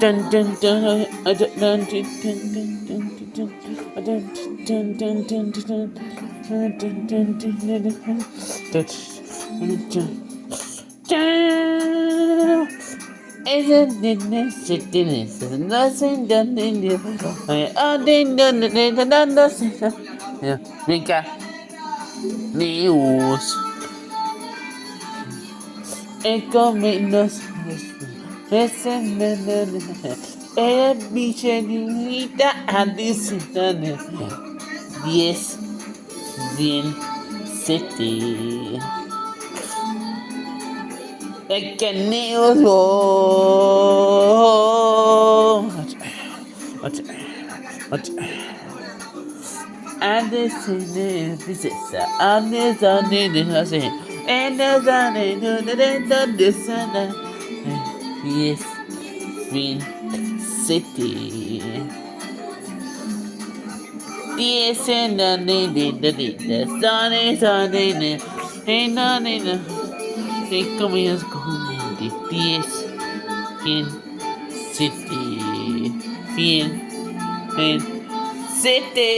Dun dun dun dun dun dun dun dun dun dun dun dun dun dun isn't it nice? Nothing done in you. I didn't done nothing. Mica, news. E come non e dice di vita a disitane 10 27 e che ne uso adesso ne bisessa adesso ne hase e ne zane no desana yes fin city yes and the sunny hey nane hey come here community yes fin city fin fin city